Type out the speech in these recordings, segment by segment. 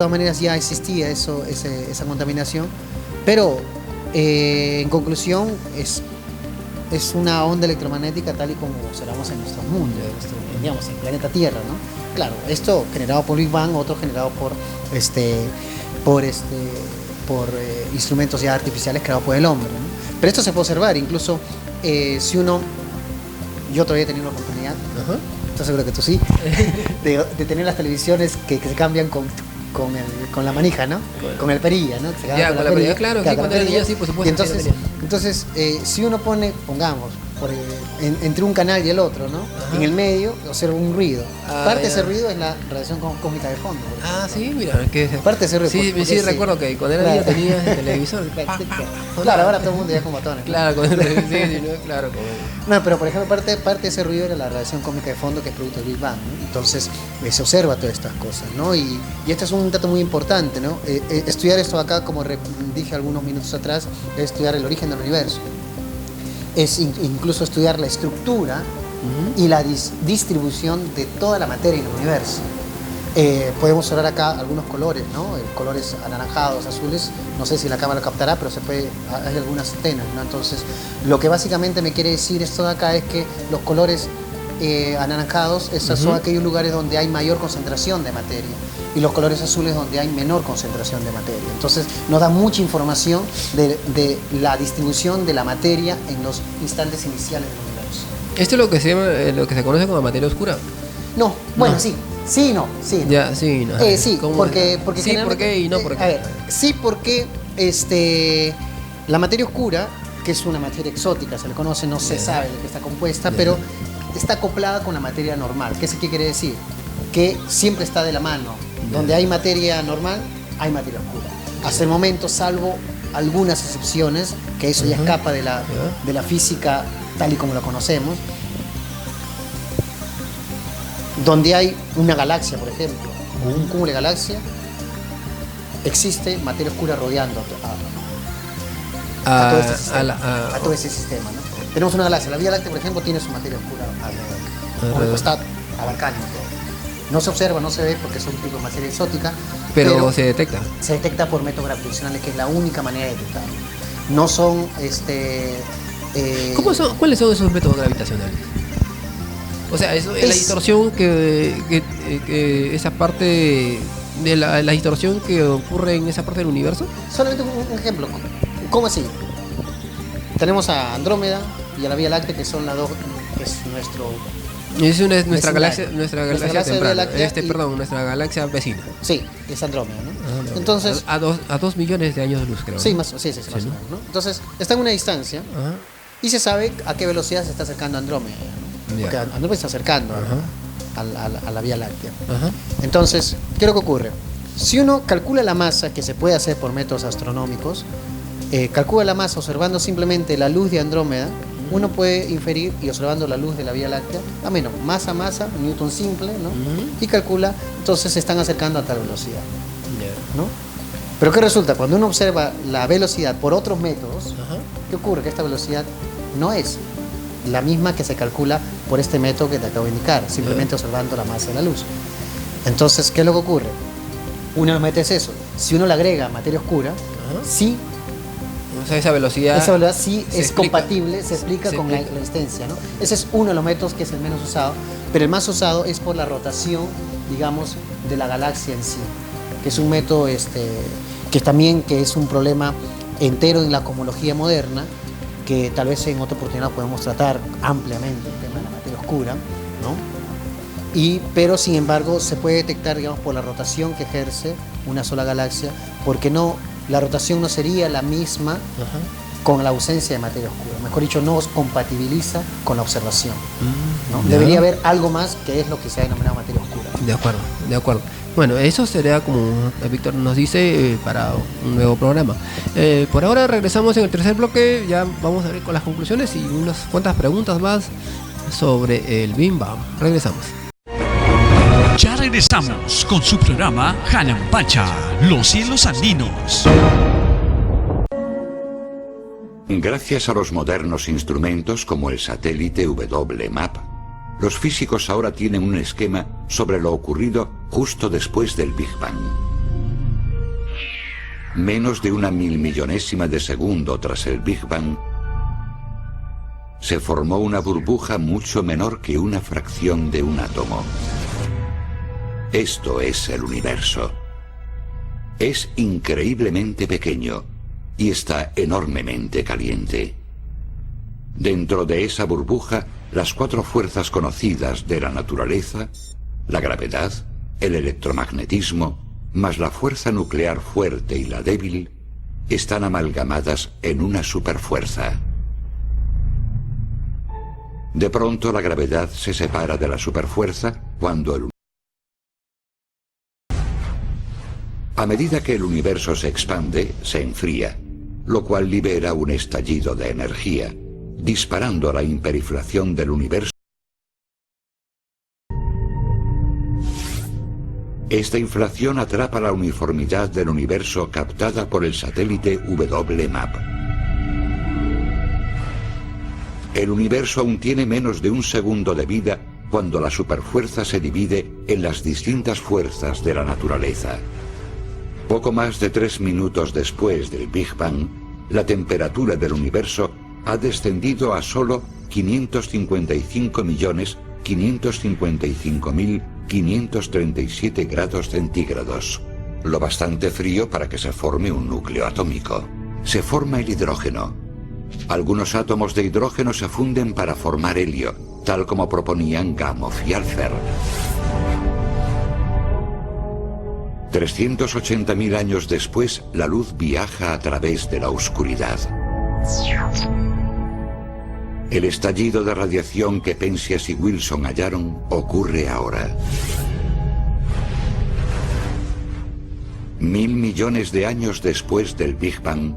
todas maneras ya existía esa contaminación, pero en conclusión es una onda electromagnética tal y como observamos en nuestro mundo, digamos, en el planeta Tierra, ¿no? Claro, esto generado por Big Bang, otro generado por instrumentos ya artificiales creados por el hombre, ¿no? Pero esto se puede observar, incluso si uno, yo todavía he tenido la oportunidad, estoy seguro que tú sí, de tener las televisiones que se cambian con la manija, ¿no? Con el perilla, ¿no? Ya, con la perilla, claro, sí, cuando era niño sí, por supuesto. Y entonces si uno pone, pongamos, entre un canal y el otro, ¿no? En el medio observa un ruido. Parte de ese ruido es la radiación cósmica de fondo. Sí, mira, que parte de ese ruido. Sí, recuerdo que cuando era niño tenía el televisor. Claro, ahora todo el mundo ya con botones. Claro, con el televisor, claro. No, pero por ejemplo, parte de ese ruido era la radiación cósmica de fondo que es producto del Big Bang, ¿no? Entonces se observa todas estas cosas, ¿no? Y este es un dato muy importante, ¿no? Estudiar esto acá, como dije algunos minutos atrás, es estudiar el origen del universo. Es incluso estudiar la estructura y la distribución de toda la materia en el universo. Podemos observar acá algunos colores, ¿no? Colores anaranjados, azules, no sé si la cámara lo captará, pero hay algunas tenues, ¿no? Entonces, lo que básicamente me quiere decir esto de acá es que los colores anaranjados, esos son aquellos lugares donde hay mayor concentración de materia, y los colores azules donde hay menor concentración de materia. Entonces nos da mucha información de la distribución de la materia en los instantes iniciales del universo. ¿Esto es lo que se conoce como materia oscura? No, bueno, no. Sí, no. Ya, sí, no. Sí, porque sí, ¿por qué y no por qué? A ver, sí, porque la materia oscura, que es una materia exótica, se le conoce, no se sabe de qué está compuesta, pero está acoplada con la materia normal. ¿Qué quiere decir? Que siempre está de la mano. Donde hay materia normal, hay materia oscura. Hasta el momento, salvo algunas excepciones, que eso ya escapa de la física tal y como la conocemos, donde hay una galaxia, por ejemplo, o un cúmulo de galaxias, existe materia oscura rodeando a todo ese sistema, ¿no? Tenemos una galaxia, la Vía Láctea, por ejemplo, tiene su materia oscura alrededor. Está abarcando todo. No se observa, no se ve porque es un tipo de materia exótica. Pero se detecta. Se detecta por métodos gravitacionales, que es la única manera de detectarlo. No son ¿Cuáles son esos métodos gravitacionales? O sea, la distorsión que esa parte de la distorsión que ocurre en esa parte del universo. Solamente un ejemplo. ¿Cómo así? Tenemos a Andrómeda y a la Vía Láctea, que son las dos, que es nuestra galaxia temprana. Nuestra galaxia vecina. Sí, es Andrómeda, ¿no? Entonces, a 2 millones de años de luz, creo. Sí, más o menos, ¿no? Entonces, está en una distancia y se sabe a qué velocidad se está acercando Andrómeda, ¿no? Porque Andrómeda está acercando a la Vía Láctea. Entonces, ¿qué es lo que ocurre? Si uno calcula la masa, que se puede hacer por métodos astronómicos, calcula la masa observando simplemente la luz de Andrómeda, uno puede inferir, y observando la luz de la Vía Láctea, masa, Newton simple, ¿no? Y calcula, entonces se están acercando a tal velocidad, ¿no? Pero ¿qué resulta? Cuando uno observa la velocidad por otros métodos, ¿qué ocurre? Que esta velocidad no es la misma que se calcula por este método que te acabo de indicar, simplemente observando la masa de la luz. Entonces, ¿qué es lo que ocurre? Uno mete eso. Si uno le agrega materia oscura, sí. O sea, esa velocidad sí es compatible, se explica con la existencia, ¿no? Ese es uno de los métodos que es el menos usado, pero el más usado es por la rotación, digamos, de la galaxia en sí, que es un método que es un problema entero en la cosmología moderna, que tal vez en otra oportunidad podemos tratar ampliamente el tema de la materia oscura, ¿no? Pero sin embargo se puede detectar, digamos, por la rotación que ejerce una sola galaxia, porque la rotación no sería la misma con la ausencia de materia oscura. Mejor dicho, no compatibiliza con la observación, ¿no? Debería haber algo más, que es lo que se ha denominado materia oscura. De acuerdo. Bueno, eso sería, como Víctor nos dice, para un nuevo programa. Por ahora regresamos en el tercer bloque, ya vamos a ver con las conclusiones y unas cuantas preguntas más sobre el Big Bang. Regresamos. Ya regresamos con su programa Hanampacha, los cielos andinos. Gracias a los modernos instrumentos como el satélite WMAP, los físicos ahora tienen un esquema sobre lo ocurrido justo después del Big Bang. menos de una milmillonésima de segundo tras el Big Bang, se formó una burbuja mucho menor que una fracción de un átomo. Esto es el universo. Es increíblemente pequeño y está enormemente caliente. Dentro de esa burbuja, las 4 fuerzas conocidas de la naturaleza, la gravedad, el electromagnetismo, más la fuerza nuclear fuerte y la débil, están amalgamadas en una superfuerza. De pronto la gravedad se separa de la superfuerza cuando a medida que el universo se expande, se enfría, lo cual libera un estallido de energía, disparando la hiperinflación del universo. Esta inflación atrapa la uniformidad del universo captada por el satélite WMAP. El universo aún tiene menos de un segundo de vida cuando la superfuerza se divide en las distintas fuerzas de la naturaleza. Poco más de 3 minutos después del Big Bang, la temperatura del universo ha descendido a solo 555.555.537 grados centígrados, lo bastante frío para que se forme un núcleo atómico. Se forma el hidrógeno. Algunos átomos de hidrógeno se funden para formar helio, tal como proponían Gamow y Alpher. 380.000 años después, la luz viaja a través de la oscuridad. El estallido de radiación que Penzias y Wilson hallaron ocurre ahora. 1000 millones de años después del Big Bang,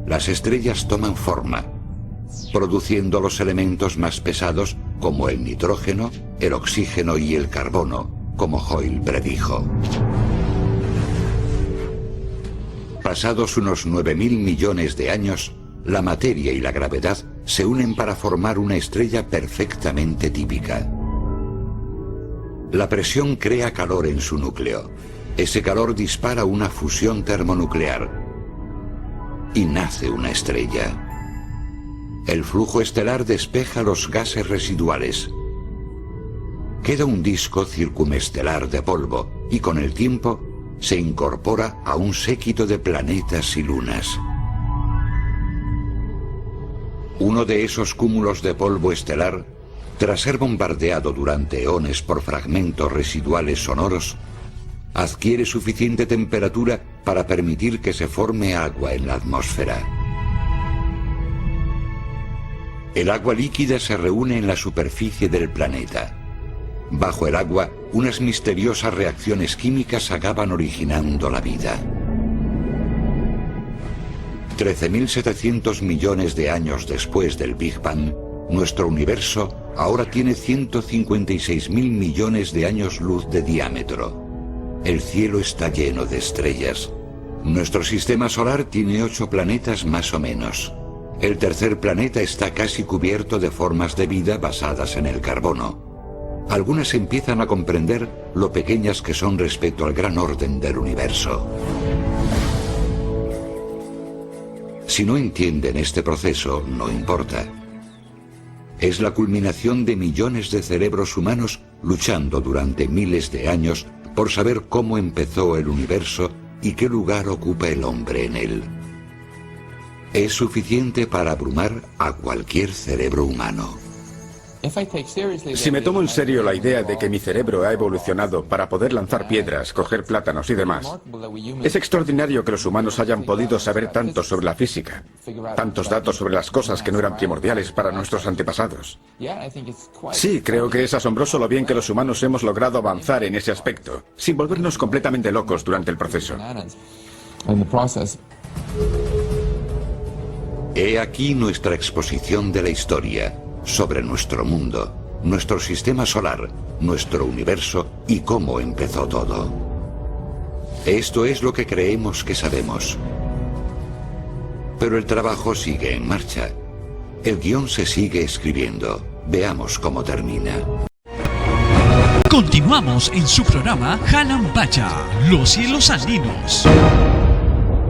las estrellas toman forma, produciendo los elementos más pesados como el nitrógeno, el oxígeno y el carbono, como Hoyle predijo. Pasados unos 9.000 millones de años, la materia y la gravedad se unen para formar una estrella perfectamente típica. La presión crea calor en su núcleo. Ese calor dispara una fusión termonuclear y nace una estrella. El flujo estelar despeja los gases residuales. Queda un disco circumestelar de polvo y con el tiempo se incorpora a un séquito de planetas y lunas. Uno de esos cúmulos de polvo estelar, tras ser bombardeado durante eones por fragmentos residuales sonoros, adquiere suficiente temperatura para permitir que se forme agua en la atmósfera. El agua líquida se reúne en la superficie del planeta. Bajo el agua, unas misteriosas reacciones químicas acaban originando la vida. 13.700 millones de años después del Big Bang, nuestro universo ahora tiene 156.000 millones de años luz de diámetro. El cielo está lleno de estrellas. Nuestro sistema solar tiene 8 planetas más o menos. El tercer planeta está casi cubierto de formas de vida basadas en el carbono. Algunas empiezan a comprender lo pequeñas que son respecto al gran orden del universo. Si no entienden este proceso, no importa. Es la culminación de millones de cerebros humanos luchando durante miles de años por saber cómo empezó el universo y qué lugar ocupa el hombre en él. Es suficiente para abrumar a cualquier cerebro humano. Si me tomo en serio la idea de que mi cerebro ha evolucionado para poder lanzar piedras, coger plátanos y demás, es extraordinario que los humanos hayan podido saber tanto sobre la física, tantos datos sobre las cosas que no eran primordiales para nuestros antepasados. Sí, creo que es asombroso lo bien que los humanos hemos logrado avanzar en ese aspecto, sin volvernos completamente locos durante el proceso. He aquí nuestra exposición de la historia sobre nuestro mundo, nuestro sistema solar, nuestro universo y cómo empezó todo. Esto es lo que creemos que sabemos. Pero el trabajo sigue en marcha. El guión se sigue escribiendo. Veamos cómo termina. Continuamos en su programa Hanan Pacha, Los Cielos Andinos.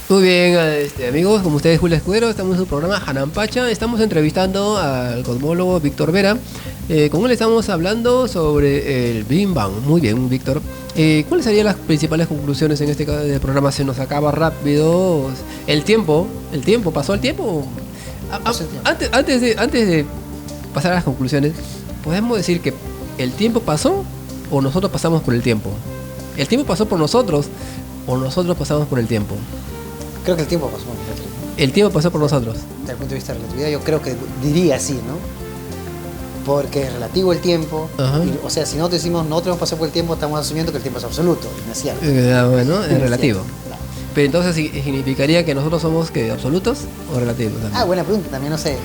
Muy bien, amigos, como ustedes, Julio Escudero, estamos en su programa Hanampacha. Estamos entrevistando al cosmólogo Víctor Vera. Con él estamos hablando sobre el Big Bang. Muy bien, Víctor. ¿Cuáles serían las principales conclusiones en este caso del programa? Se nos acaba rápido el tiempo. ¿Pasó el tiempo? Antes de pasar a las conclusiones, ¿podemos decir que el tiempo pasó o nosotros pasamos por el tiempo? ¿El tiempo pasó por nosotros o nosotros pasamos por el tiempo? Creo que el tiempo pasó por nosotros. El tiempo pasó por nosotros. Desde el punto de vista de la relatividad, yo creo que diría así, ¿no? Porque es relativo el tiempo. Y, o sea, si nosotros decimos nosotros hemos pasado por el tiempo, estamos asumiendo que el tiempo es absoluto, y no es cierto. Bueno, es relativo. Claro. Pero entonces significaría que nosotros somos ¿qué? ¿Absolutos o relativos? También? Ah, buena pregunta, también no sé.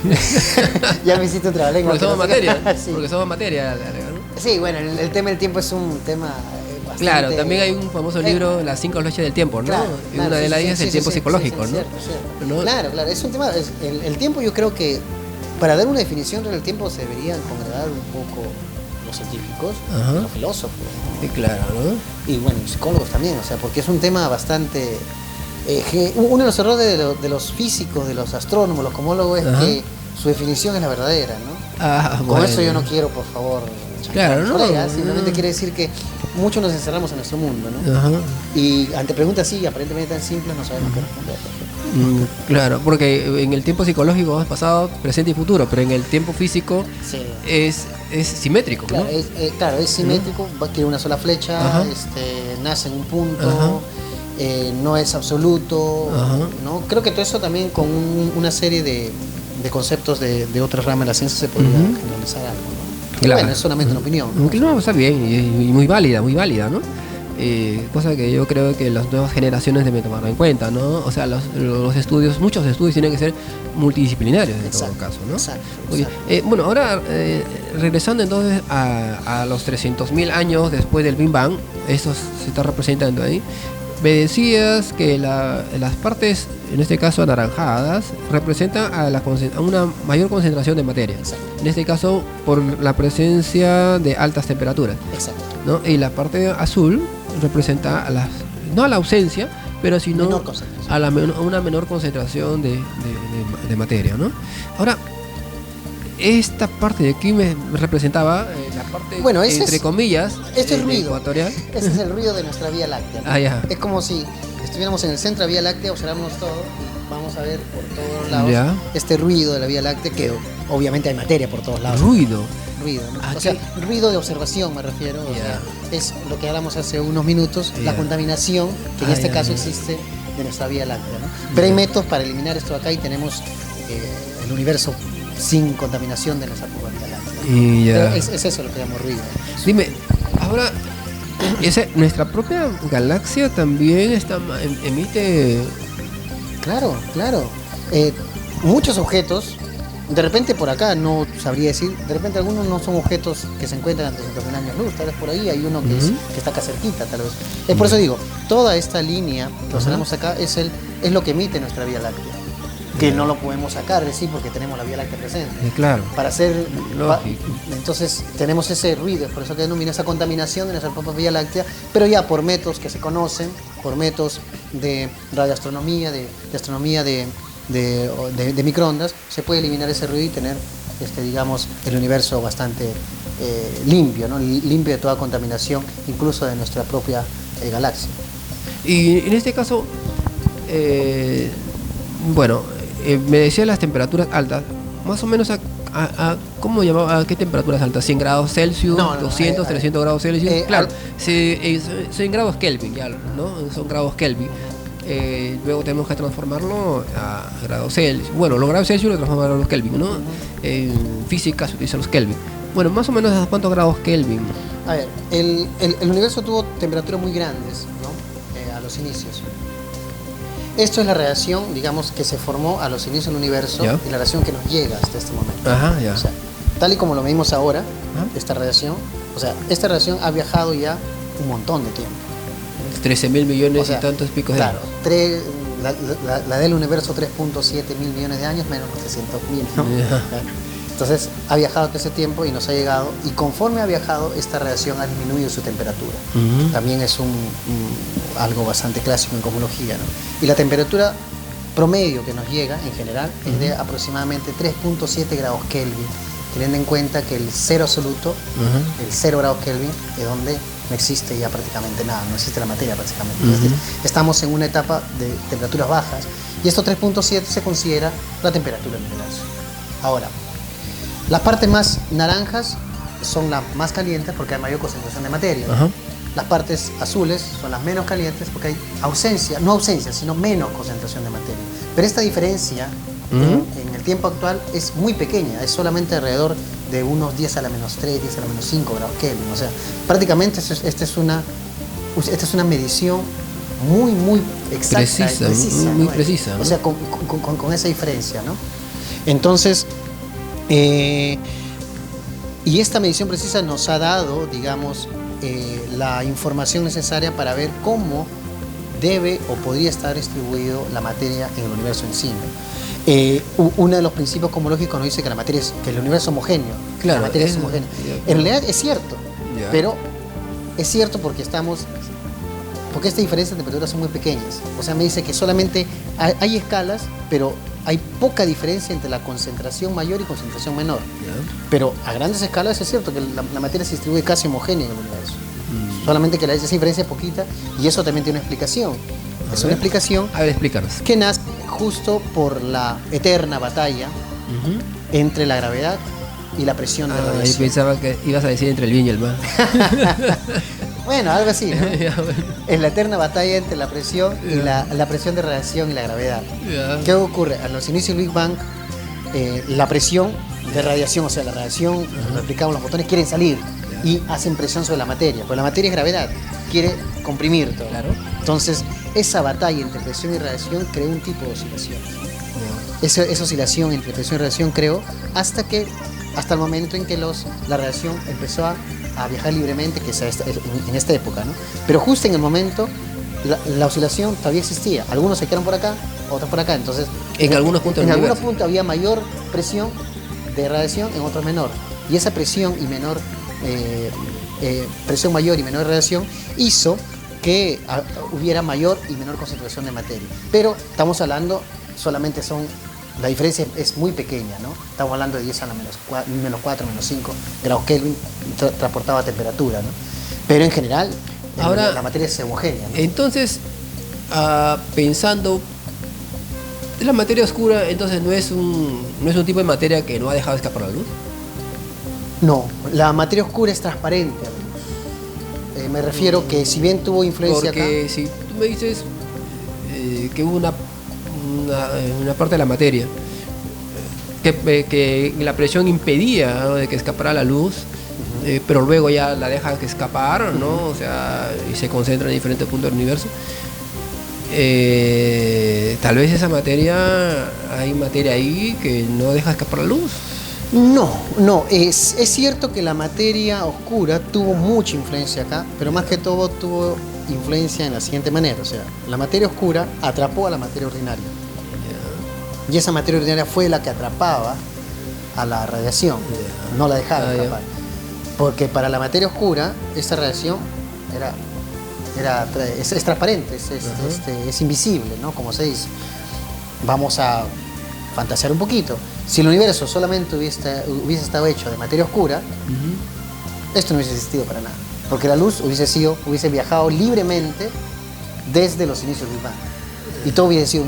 Ya me hiciste otra lengua. Porque somos materia. Sí. Porque somos materia, ¿no? Sí, bueno, el tema del tiempo es un tema bastante... Claro, también hay un famoso libro, Las 5 leyes del tiempo, ¿no? Claro, y una de las es el tiempo psicológico, ¿no? Cierto. ¿no? Claro, es un tema... El tiempo, yo creo que para dar una definición del tiempo se deberían congregar un poco los científicos, los filósofos, ¿no? Sí, claro, ¿no? Y bueno, psicólogos también, o sea, porque es un tema bastante... uno de los errores de los físicos, de los astrónomos, los cosmólogos, es que su definición es la verdadera, ¿no? Con eso yo no quiero, por favor, claro, ¿no? Simplemente quiere decir que muchos nos encerramos en nuestro mundo, ¿no? Y ante preguntas así, aparentemente tan simples, no sabemos qué responder. Claro, porque en el tiempo psicológico vamos pasado, presente y futuro, pero en el tiempo físico es simétrico, claro, ¿no? Claro, es simétrico, tiene una sola flecha, nace en un punto, no es absoluto, ¿no? Creo que todo eso también con una serie de conceptos de otras ramas de la ciencia se podría generalizar algo, ¿no? Claro. Bueno, es solamente una opinión, ¿no? No, está bien, y muy válida, ¿no? Cosa que yo creo que las nuevas generaciones deben tomar en cuenta, ¿no? O sea, los estudios, muchos estudios tienen que ser multidisciplinarios en todo caso, ¿no? Exacto. Bueno, ahora regresando entonces a los 300.000 años después del Big Bang, eso se está representando ahí. Me decías que las partes, en este caso anaranjadas, representan a una mayor concentración de materia. Exacto. En este caso, por la presencia de altas temperaturas. Exacto. ¿No? Y la parte azul representa no a la ausencia, pero sino a una menor concentración de materia, ¿no? Ahora, esta parte de aquí me representaba la parte, bueno, entre comillas, este es ruido ecuatorial. Ese es el ruido de nuestra Vía Láctea, ¿no? Ya. Es como si estuviéramos en el centro de la Vía Láctea, observamos todo y vamos a ver por todos lados este ruido de la Vía Láctea, que obviamente hay materia por todos lados. Ruido, ¿no? O sea, ruido de observación me refiero, o sea, es lo que hablamos hace unos minutos, la contaminación que en este caso existe de nuestra Vía Láctea, ¿no? Pero hay métodos para eliminar esto acá y tenemos el universo sin contaminación de nuestra propia Vía Láctea. Pero es eso lo que llamo ruido. Dime, ahora, nuestra propia galaxia también emite... Claro. Muchos objetos, de repente por acá no sabría decir, de repente algunos no son objetos que se encuentran a 300.000 años luz, tal vez por ahí hay uno que está acá cerquita, tal vez. Es por eso digo, toda esta línea que observamos acá es lo que emite nuestra Vía Láctea, que no lo podemos sacar de sí porque tenemos la Vía Láctea presente. Claro. Para hacer... entonces tenemos ese ruido, es por eso que denomina esa contaminación de nuestra propia Vía Láctea, pero ya por métodos que se conocen, por métodos de radioastronomía, de astronomía de microondas, se puede eliminar ese ruido y tener, digamos, el universo bastante limpio, ¿no? Limpio de toda contaminación, incluso de nuestra propia galaxia. Y en este caso, me decía las temperaturas altas, más o menos ¿cómo llamaba? ¿A qué temperaturas altas? ¿100 grados Celsius? No, 200, 300 grados Celsius. Claro, son grados Kelvin, ya, ¿no? Son grados Kelvin. Luego tenemos que transformarlo a grados Celsius. Bueno, los grados Celsius lo transformamos a los Kelvin, ¿no? En física se utilizan los Kelvin. Bueno, más o menos ¿a cuántos grados Kelvin? A ver, el universo tuvo temperaturas muy grandes, ¿no? A los inicios. Esto es la radiación, digamos, que se formó a los inicios del universo y la radiación que nos llega hasta este momento. O sea, tal y como lo medimos ahora, esta radiación, o sea, esta radiación ha viajado ya un montón de tiempo. 13.000 millones y tantos picos de años. La del universo 3.7 mil millones de años menos los 300.000, ¿no? Entonces ha viajado todo ese tiempo y nos ha llegado, y conforme ha viajado esta radiación ha disminuido su temperatura. También es algo bastante clásico en cosmología, ¿no? Y la temperatura promedio que nos llega en general es de aproximadamente 3.7 grados Kelvin, teniendo en cuenta que el cero absoluto, el 0 grados Kelvin, es donde no existe ya prácticamente nada, no existe la materia prácticamente. Estamos en una etapa de temperaturas bajas y estos 3.7 se considera la temperatura del universo. Ahora, las partes más naranjas son las más calientes porque hay mayor concentración de materia. Las partes azules son las menos calientes porque hay ausencia, no ausencia, sino menos concentración de materia. Pero esta diferencia en el tiempo actual es muy pequeña, es solamente alrededor de unos 10 a la menos 3, 10 a la menos 5 grados Kelvin. O sea, prácticamente esta es una medición muy exacta, precisa, muy precisa, ¿no? O sea, con esa diferencia, ¿no? Entonces, y esta medición precisa nos ha dado, digamos, la información necesaria para ver cómo debe o podría estar distribuido la materia en el universo en sí, ¿no? Uno de los principios cosmológicos nos dice que que el universo es homogéneo. Claro, la materia es homogénea. En realidad es cierto, pero es cierto porque estas diferencias de temperatura son muy pequeñas. O sea, me dice que solamente hay escalas, pero hay poca diferencia entre la concentración mayor y concentración menor. Pero a grandes escalas es cierto que la materia se distribuye casi homogénea en el universo. Solamente que esa diferencia es poquita y eso también tiene una explicación. Es una explicación que nace justo por la eterna batalla entre la gravedad y la presión de radiación. Yo pensaba que ibas a decir entre el bien y el mal. Bueno, algo así, ¿no? Es la eterna batalla entre la presión y la presión de radiación y la gravedad. ¿Qué ocurre? A los inicios del Big Bang, la presión de radiación, o sea, la radiación, replicamos los fotones, quieren salir y hacen presión sobre la materia, porque la materia es gravedad, quiere comprimir todo. Entonces, esa batalla entre presión y radiación creó un tipo de oscilación. Esa oscilación entre presión y radiación creó hasta el momento en que la radiación empezó a viajar libremente, que es en esta época, ¿no? Pero justo en el momento, la oscilación todavía existía. Algunos se quedaron por acá, otros por acá. Entonces, en algunos puntos había mayor presión de radiación, en otros menor. Y esa presión presión mayor y menor radiación hizo que hubiera mayor y menor concentración de materia. Pero estamos hablando, la diferencia es muy pequeña, ¿no? Estamos hablando de 10 a la menos 4, menos 5 grados Kelvin transportaba temperatura, ¿no? Pero en general, ahora, la materia es homogénea, ¿no? Entonces, pensando, la materia oscura, entonces no es un tipo de materia que no ha dejado escapar la luz. No, la materia oscura es transparente a la luz. Me refiero que si bien tuvo influencia porque acá... si tú me dices que hubo una parte de la materia que la presión impedía, ¿no?, de que escapara la luz, pero luego ya la deja que escapar, ¿no? O sea, y se concentra en diferentes puntos del universo. Tal vez esa materia, hay materia ahí que no deja escapar la luz. No, es cierto que la materia oscura tuvo mucha influencia acá, pero más que todo tuvo influencia en la siguiente manera. O sea, la materia oscura atrapó a la materia ordinaria. Y esa materia ordinaria fue la que atrapaba a la radiación, no la dejaba atrapar. Porque para la materia oscura, esta radiación es transparente, es invisible, ¿no? Como se dice. Vamos a fantasear un poquito. Si el universo solamente hubiese estado hecho de materia oscura, esto no hubiese existido para nada. Porque la luz hubiese viajado libremente desde los inicios del Big Bang. Y todo hubiese sido